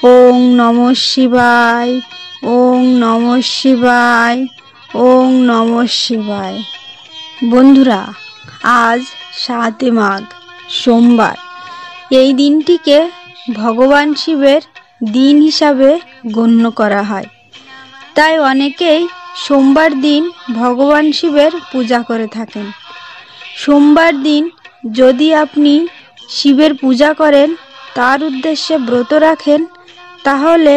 ওং নমঃ শিবায়, ওং নমঃ শিবায়, ওং নমঃ শিবায়। বন্ধুরা, আজ ৭ মাঘ সোমবার। এই দিনটিকে ভগবান শিবের দিন হিসাবে গণ্য করা হয়। তাই অনেকেই সোমবার দিন ভগবান শিবের পূজা করে থাকেন। সোমবার দিন যদি আপনি শিবের পূজা করেন, তার উদ্দেশ্যে ব্রত রাখেন, তাহলে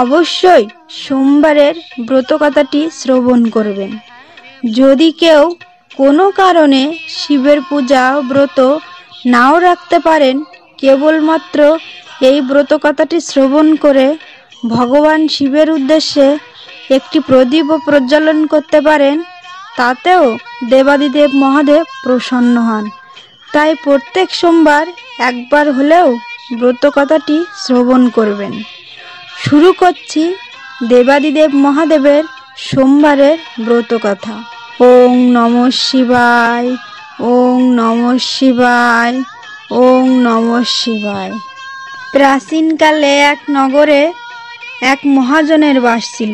অবশ্যই সোমবারের ব্রতকথাটি শ্রবণ করবেন। যদি কেউ কোনো কারণে শিবের পূজা ব্রত নাও রাখতে পারেন, কেবলমাত্র এই ব্রতকথাটি শ্রবণ করে ভগবান শিবের উদ্দেশ্যে একটি প্রদীপ প্রজ্বলন করতে পারেন, তাতেও দেবাদিদেব মহাদেব প্রসন্ন হন। তাই প্রত্যেক সোমবার একবার হলেও ব্রতকথাটি শ্রবণ করবেন। শুরু করছি দেবাদিদেব মহাদেবের সোমবারের ব্রতকথা। ওং নমঃ শিবায়, ওং নমঃ শিবায়, ওং নমঃ শিবায়। প্রাচীনকালে এক নগরে এক মহাজনের বাস ছিল।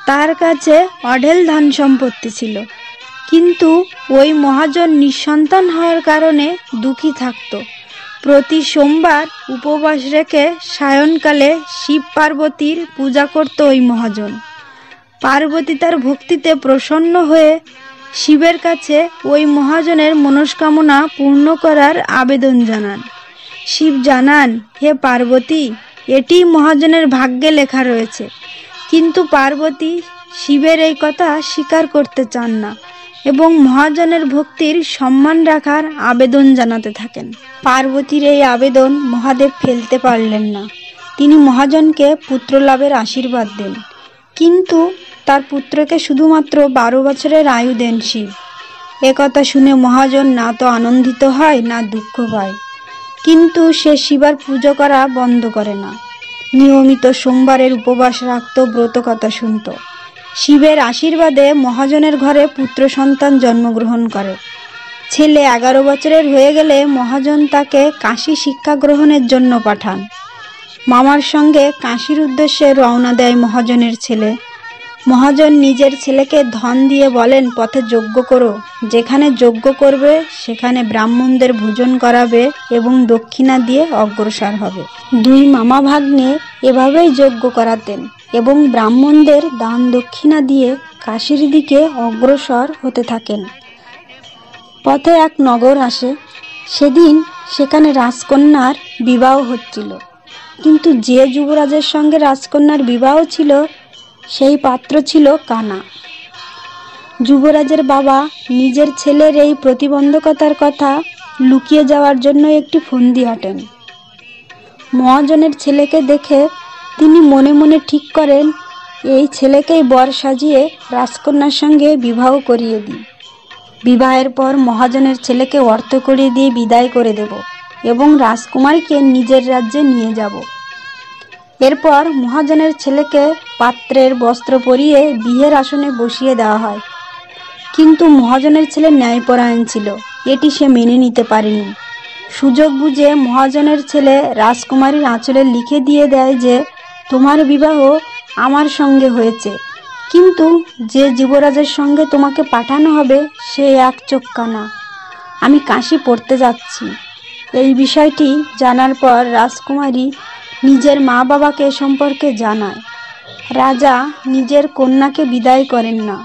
তার কাছে অঢেল ধন সম্পত্তি ছিল, কিন্তু ওই মহাজন নিঃসন্তান হওয়ার কারণে দুঃখী থাকত। প্রতি সোমবার উপবাস রেখে সায়ংকালে শিব পার্বতীর পূজা করত ওই মহাজন। পার্বতী তার ভক্তিতে প্রসন্ন হয়ে শিবের কাছে ওই মহাজনের মনস্কামনা পূর্ণ করার আবেদন জানান। শিব জানান, হে পার্বতী, এটি মহাজনের ভাগ্যে লেখা রয়েছে। কিন্তু পার্বতী শিবের এই কথা স্বীকার করতে চান না এবং মহাজনের ভক্তির সম্মান রাখার আবেদন জানাতে থাকেন। পার্বতীর এই আবেদন মহাদেব ফেলতে পারলেন না। তিনি মহাজনকে পুত্র লাভের আশীর্বাদ দেন, কিন্তু তার পুত্রকে শুধুমাত্র 12 বছরের আয়ু দেন শিব। একথা শুনে মহাজন না তো আনন্দিত হয় না দুঃখ পায়, কিন্তু সে শিবার পুজো করা বন্ধ করে না। নিয়মিত সোমবারের উপবাস রাখত, ব্রতকথা শুনত। শিবের আশীর্বাদে মহাজনের ঘরে পুত্র সন্তান জন্মগ্রহণ করে। ছেলে 11 বছরের হয়ে গেলে মহাজন তাকে কাশী শিক্ষা গ্রহণের জন্য পাঠান। মামার সঙ্গে কাশীর উদ্দেশ্যে রওনা দেয় মহাজনের ছেলে। মহাজন নিজের ছেলেকে ধন দিয়ে বলেন, পথে যজ্ঞ করো, যেখানে যজ্ঞ করবে সেখানে ব্রাহ্মণদের ভোজন করাবে এবং দক্ষিণা দিয়ে অগ্রসর হবে। 2 মামা ভাগ্নে এভাবেই যজ্ঞ করাতেন এবং ব্রাহ্মণদের দান দক্ষিণা দিয়ে কাশীর দিকে অগ্রসর হতে থাকেন। পথে এক নগর আসে। সেদিন সেখানে রাজকন্যার বিবাহ হচ্ছিল, কিন্তু যে যুবরাজের সঙ্গে রাজকন্যার বিবাহ ছিল সেই পাত্র ছিল কানা। যুবরাজের বাবা নিজের ছেলের এই প্রতিবন্ধকতার কথা লুকিয়ে যাওয়ার জন্য একটি ফন্দি আঁটেন। মহাজনের ছেলেকে দেখে তিনি মনে মনে ঠিক করেন, এই ছেলেকেই বর সাজিয়ে রাজকন্যার সঙ্গে বিবাহ করিয়ে দিই। বিবাহের পর মহাজনের ছেলেকে অর্থ করিয়ে দিয়ে বিদায় করে দেব এবং রাজকুমারীকে নিজের রাজ্যে নিয়ে যাব। এরপর মহাজনের ছেলেকে পাত্রের বস্ত্র পরিয়ে বিয়ের আসনে বসিয়ে দেওয়া হয়। কিন্তু মহাজনের ছেলে ন্যায়পরায়ণ ছিল, এটি সে মেনে নিতে পারেনি। সুযোগ বুঝে মহাজনের ছেলে রাজকুমারীর আঁচলে লিখে দিয়ে দেয় যে, তোমার বিবাহ আমার সঙ্গে হয়েছে, কিন্তু যে যুবরাজের সঙ্গে তোমাকে পাঠানো হবে সে এক চোখ কানা। আমি কাশী পড়তে যাচ্ছি। এই বিষয়টি জানার পর রাজকুমারী নিজের মা বাবাকে সম্পর্কে জানায়। রাজা নিজের কন্যাকে বিদায় করেন না,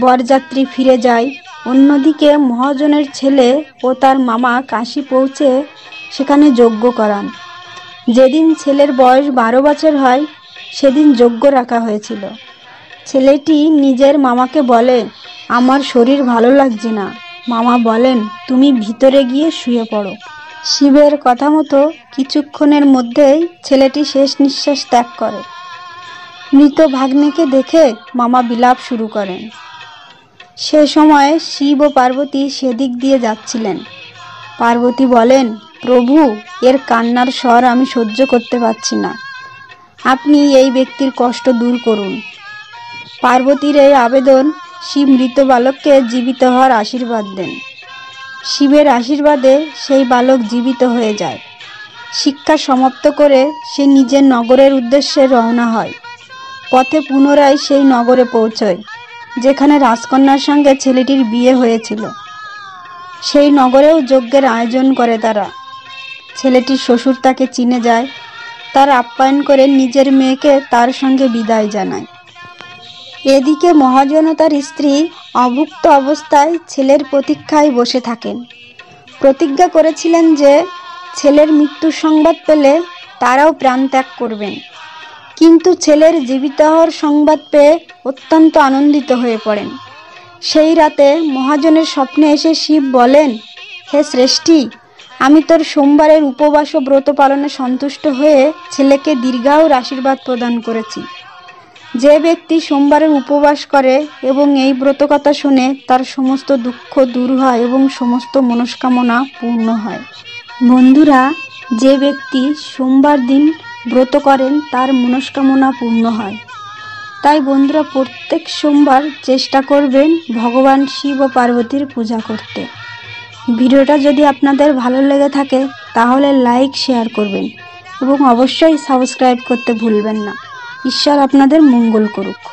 বরযাত্রী ফিরে যায়। অন্যদিকে মহাজনের ছেলে ও তার মামা কাশী পৌঁছে সেখানে যজ্ঞ করান। যেদিন ছেলের বয়স 12 বছর হয় সেদিন যজ্ঞ রাখা হয়েছিল। ছেলেটি নিজের মামাকে বলে, আমার শরীর ভালো লাগছে না। মামা বলেন, তুমি ভিতরে গিয়ে শুয়ে পড়ো। শিবের কথা মতো কিছুক্ষণের মধ্যেই ছেলেটি শেষ নিঃশ্বাস ত্যাগ করে। মৃত ভাগ্নেকে দেখে মামা বিলাপ শুরু করেন। সে সময় শিব ও পার্বতী সেদিক দিয়ে যাচ্ছিলেন। পার্বতী বলেন, প্রভু, এর কান্নার স্বর আমি সহ্য করতে পারছি না, আপনি এই ব্যক্তির কষ্ট দূর করুন। পার্বতীর এই আবেদন শিব মৃত বালককে জীবিত হওয়ার আশীর্বাদ দেন। শিবের আশীর্বাদে সেই বালক জীবিত হয়ে যায়। শিক্ষা সমাপ্ত করে সে নিজের নগরের উদ্দেশ্যে রওনা হয়। পথে পুনরায় সেই নগরে পৌঁছয় যেখানে রাজকন্যার সঙ্গে ছেলেটির বিয়ে হয়েছিল। সেই নগরেও যজ্ঞের আয়োজন করে তারা। ছেলেটির শ্বশুর তাকে চিনে যায়, তার আপ্যায়ন করে নিজের মেয়েকে তার সঙ্গে বিদায় জানায়। এদিকে মহাজন ও তার স্ত্রী অভুক্ত অবস্থায় ছেলের প্রতীক্ষায় বসে থাকেন। প্রতিজ্ঞা করেছিলেন যে ছেলের মৃত্যুর সংবাদ পেলে তারাও প্রাণত্যাগ করবেন। কিন্তু ছেলের জীবিত হওয়ার সংবাদ পেয়ে অত্যন্ত আনন্দিত হয়ে পড়েন। সেই রাতে মহাজনের স্বপ্নে এসে শিব বলেন, হে শ্রেষ্ঠী, আমি তোর সোমবারের উপবাস ও ব্রত পালনে সন্তুষ্ট হয়ে ছেলেকে দীর্ঘায়ুর আশীর্বাদ প্রদান করেছি। যে ব্যক্তি সোমবারের উপবাস করে এবং এই ব্রত কথা শুনে তার সমস্ত দুঃখ দূর হয় এবং সমস্ত মনস্কামনা পূর্ণ হয়। বন্ধুরা, যে ব্যক্তি সোমবার দিন ব্রত করেন তার মনস্কামনা পূর্ণ হয়। তাই বন্ধুরা প্রত্যেক সোমবার চেষ্টা করবেন ভগবান শিব ও পার্বতীর পূজা করতে। ভিডিওটা যদি আপনাদের ভালো লেগে থাকে তাহলে লাইক শেয়ার করবেন এবং অবশ্যই সাবস্ক্রাইব করতে ভুলবেন না। ঈশ্বর আপনাদের মঙ্গল করুক।